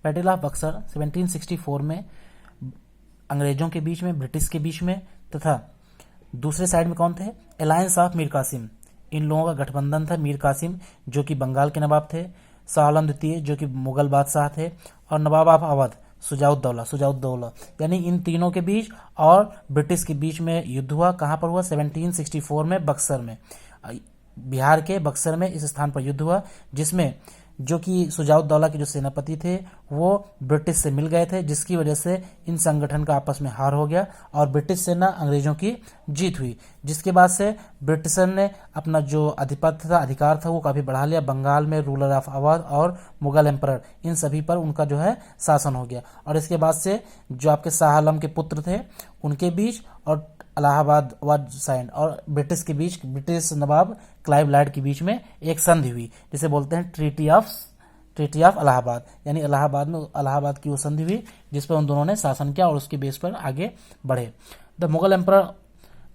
Battle of Buxar 1764 में अंग्रेजों के बीच में, ब्रिटिश के बीच में, तथा दूसरे साइड में कौन थे? Alliance of Mir Qasim. इन लोगों का गठबंधन था। मीर कासिम जो कि बंगाल के नवाब थे, शाह आलम द्वितीय जो कि मुगल बादशाह थे, और नवाब ऑफ अवध सुजाउद्दौला, यानी इन तीनों के बीच और ब्रिटिश के बीच में युद्ध हुआ। कहाँ पर हुआ? 1764 में बक्सर में, बिहार के बक्सर में इस स्थान पर युद्ध हुआ, जिसमें जो कि सुजाउद्दौला के जो सेनापति थे वो ब्रिटिश से मिल गए थे, जिसकी वजह से इन संगठन का आपस में हार हो गया और ब्रिटिश सेना अंग्रेजों की जीत हुई। जिसके बाद से ब्रिटिशर ने अपना जो आधिपत्य था, अधिकार था, वो काफ़ी बढ़ा लिया। बंगाल में रूलर ऑफ अवध और मुगल एम्परर, इन सभी पर उनका जो है शासन हो गया। और इसके बाद से जो आपके शाह आलम के पुत्र थे उनके बीच और इलाहाबाद साइन और ब्रिटिश के बीच, ब्रिटिश नवाब क्लाइव लाइड के बीच में एक संधि हुई, जिसे बोलते हैं ट्रीटी ऑफ इलाहाबाद, यानी इलाहाबाद की वो संधि हुई जिस पर उन दोनों ने शासन किया और उसके बेस पर आगे बढ़े। The Mughal emperor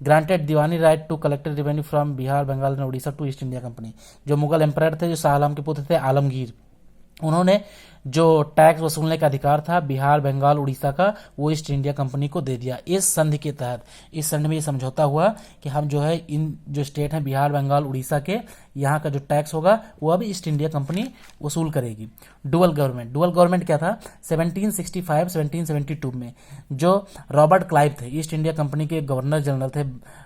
granted Diwani right to collected revenue from Bihar, Bengal and Orissa to East India company. जो मुगल एम्परर थे, जो शाह आलम के पुत्र थे आलमगीर, उन्होंने जो टैक्स वसूलने का अधिकार था बिहार, बंगाल, उड़ीसा का, वो ईस्ट इंडिया कंपनी को दे दिया। इस संधि के तहत, इस संधि में ये समझौता हुआ कि हम जो है इन जो स्टेट हैं बिहार, बंगाल, उड़ीसा के, यहाँ का जो टैक्स होगा वो अब ईस्ट इंडिया कंपनी वसूल करेगी। डुअल गवर्नमेंट क्या था? 1765-1772 में जो रॉबर्ट क्लाइव थे, ईस्ट इंडिया कंपनी के गवर्नर जनरल थे,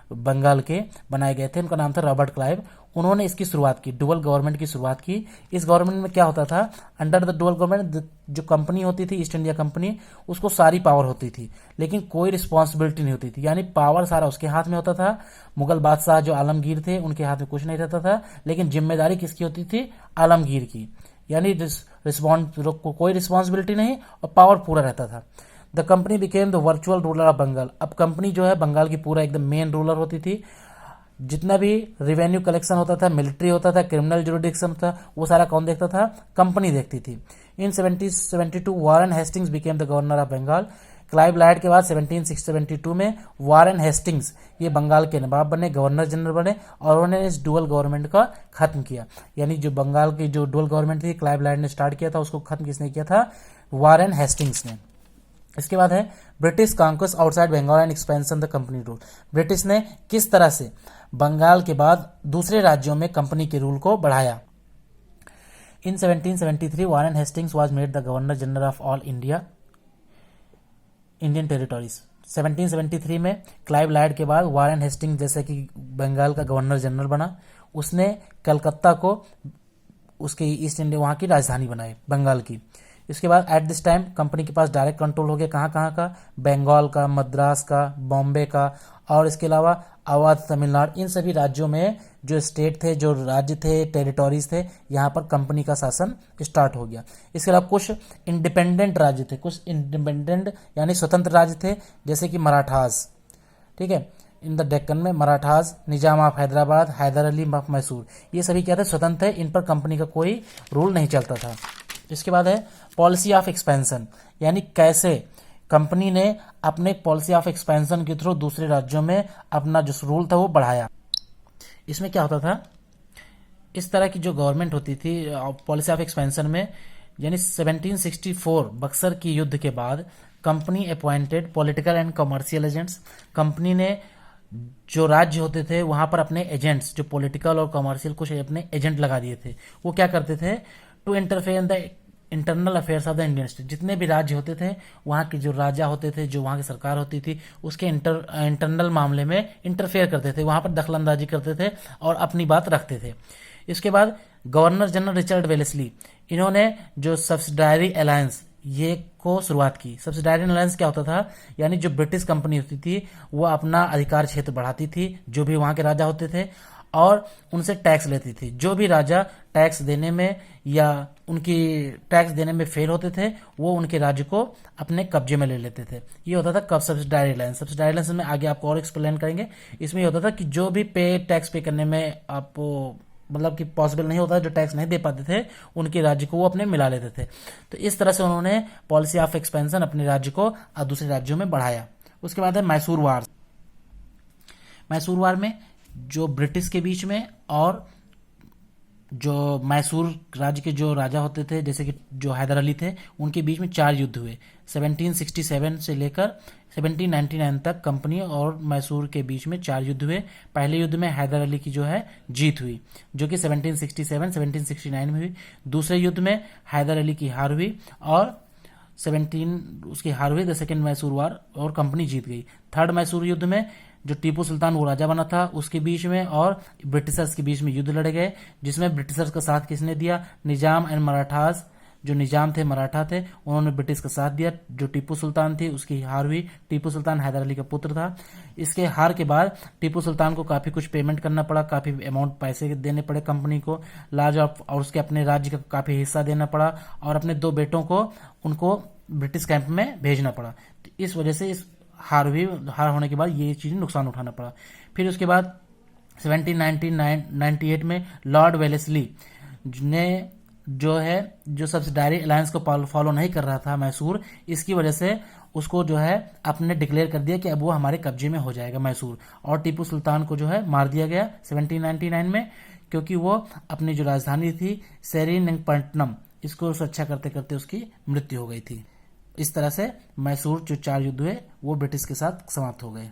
बंगाल के बनाए गए थे, उनका नाम था रॉबर्ट क्लाइव। उन्होंने इसकी शुरुआत की, डुअल गवर्नमेंट की शुरुआत की। इस गवर्नमेंट में क्या होता था? अंडर द डुअल गवर्नमेंट जो कंपनी होती थी ईस्ट इंडिया कंपनी, उसको सारी पावर होती थी लेकिन कोई रिस्पॉन्सिबिलिटी नहीं होती थी, यानी पावर सारा उसके हाथ में होता था। मुगल बादशाह जो आलमगीर थे उनके हाथ में कुछ नहीं रहता था, लेकिन जिम्मेदारी किसकी होती थी? आलमगीर की, यानी कोई रिस्पॉन्सिबिलिटी नहीं और पावर पूरा रहता था। The company became the virtual ruler of Bengal. अब कंपनी जो है बंगाल की पूरा एकदम मेन रूलर होती थी। जितना भी रेवेन्यू कलेक्शन होता था, मिलिट्री होता था, क्रिमिनल जुरिडिक्शन था, वो सारा कौन देखता था? कंपनी देखती थी। In 1772 Warren Hastings became the governor of Bengal. Clive लाइड के बाद 1772 में वारेन हेस्टिंग्स ये बंगाल के नवाब बने, गवर्नर जनरल बने और उन्होंने इस डुअल गवर्नमेंट का खत्म किया। यानी जो बंगाल की जो डुअल गवर्नमेंट थी, क्लाइव लाइड ने स्टार्ट किया था, उसको खत्म किसने किया था? वारेन हेस्टिंग्स ने। इसके बाद है British conquest outside Bengal and expansion the company rule. British ने किस तरह से बंगाल के बाद दूसरे राज्यों में कंपनी के रूल को बढ़ाया। इन 1773 Warren Hastings was made the governor general of all Indian territories. 1773 में क्लाइव लाइड के बाद वारेन हेस्टिंग्स जैसे कि बंगाल का गवर्नर जनरल बना, उसने कलकत्ता को उसके ईस्ट इंडिया वहां की राजधानी बनाई बंगाल की। इसके बाद एट दिस टाइम कंपनी के पास डायरेक्ट कंट्रोल हो गया कहाँ कहाँ का? बंगाल का, मद्रास का, बॉम्बे का और इसके अलावा अवध, तमिलनाडु, इन सभी राज्यों में जो स्टेट थे, जो राज्य थे, टेरिटोरीज थे, यहाँ पर कंपनी का शासन स्टार्ट हो गया। इसके अलावा कुछ इंडिपेंडेंट राज्य थे, कुछ इंडिपेंडेंट यानी स्वतंत्र राज्य थे, जैसे कि मराठास, ठीक है, इन द डेक्कन में मराठास, निजाम ऑफ हैदराबाद, हैदर अली ऑफ मैसूर, ये सभी क्या थे? स्वतंत्र थे, इन पर कंपनी का कोई रूल नहीं चलता था। इसके बाद है पॉलिसी ऑफ एक्सपेंशन, यानी कैसे कंपनी ने अपने पॉलिसी ऑफ एक्सपेंशन के थ्रू दूसरे राज्यों में अपना जो रूल था वो बढ़ाया। इसमें क्या होता था? इस तरह की जो गवर्नमेंट होती थी पॉलिसी ऑफ एक्सपेंशन में, यानी 1764 बक्सर की युद्ध के बाद company appointed political and commercial agents. Company ने जो राज्य होते थे वहां पर अपने एजेंट्स, जो पॉलिटिकल और कमर्शियल कुछ अपने एजेंट लगा दिए थे। वो क्या करते थे? To interfere in the internal affairs of the Indian state. जितने भी राज्य होते थे, वहाँ के जो राजा होते थे, जो वहाँ की सरकार होती थी, उसके इंटरनल मामले में इंटरफेयर करते थे, वहाँ पर दखलंदाजी करते थे और अपनी बात रखते थे। इसके बाद गवर्नर जनरल रिचर्ड वेलेस्ली, इन्होंने जो सब्सिडायरी अलायंस ये को शुरुआत की। सब्सिडायरी अलायंस क्या होता था? यानी जो ब्रिटिश कंपनी होती थी वो अपना अधिकार क्षेत्र बढ़ाती थी, जो भी वहाँ के राजा होते थे, और उनसे टैक्स लेती थी। जो भी राजा टैक्स देने में या उनकी टैक्स देने में फेल होते थे, वो उनके राज्य को अपने कब्जे में ले लेते थे। ये होता था कब? Subsidiary alliance. सब्सिडायरी अलायंस में आगे आपको और एक्सप्लेन करेंगे। इसमें ये होता था कि जो भी टैक्स पे करने में आपको मतलब कि पॉसिबल नहीं होता, जो टैक्स नहीं दे पाते थे उनके राज्य को वो अपने मिला लेते थे। तो इस तरह से उन्होंने पॉलिसी ऑफ एक्सपेंशन अपने राज्य को दूसरे राज्यों में बढ़ाया। उसके बाद है मैसूर वार। मैसूर वार में जो ब्रिटिश के बीच में और जो मैसूर राज्य के जो राजा होते थे, जैसे कि जो हैदर अली थे, उनके बीच में 4 युद्ध हुए। 1767 से लेकर 1799 तक कंपनी और मैसूर के बीच में 4 युद्ध हुए। पहले युद्ध में हैदर अली की जो है जीत हुई, जो कि 1769 में हुई। दूसरे युद्ध में हैदर अली की हार हुई और 17 उसकी हार हुई, द सेकेंड मैसूर वार, और कंपनी जीत गई। थर्ड मैसूर युद्ध में जो टीपू सुल्तान वो राजा बना था, उसके बीच में और ब्रिटिशर्स के बीच में युद्ध लड़े गए, जिसमें ब्रिटिशर्स का साथ किसने दिया? निजाम एंड मराठास। जो निजाम थे, मराठा थे, उन्होंने ब्रिटिश का साथ दिया। जो टीपू सुल्तान थी उसकी हार हुई। टीपू सुल्तान हैदर अली का पुत्र था। इसके हार के बाद टीपू सुल्तान को काफी कुछ पेमेंट करना पड़ा, काफी अमाउंट पैसे देने पड़े कंपनी को, लार्ज ऑफ, और उसके अपने राज्य का काफी हिस्सा देना पड़ा, और अपने 2 बेटों को उनको ब्रिटिश कैंप में भेजना पड़ा। तो इस वजह से इस हार होने के बाद ये चीज नुकसान उठाना पड़ा। फिर उसके बाद 1798 में लॉर्ड वेलेस्ली ने जो सब्सिडायरी अलायंस को फॉलो नहीं कर रहा था मैसूर, इसकी वजह से उसको जो है अपने डिक्लेयर कर दिया कि अब वो हमारे कब्जे में हो जाएगा मैसूर, और टीपू सुल्तान को जो है मार दिया गया 1799 में, क्योंकि वो अपनी जो राजधानी थी सेरिंगपट्टनम, इसको सुरक्षा करते करते उसकी मृत्यु हो गई थी। इस तरह से मैसूर जो 4 युद्ध हुए वो ब्रिटिश के साथ समाप्त हो गए।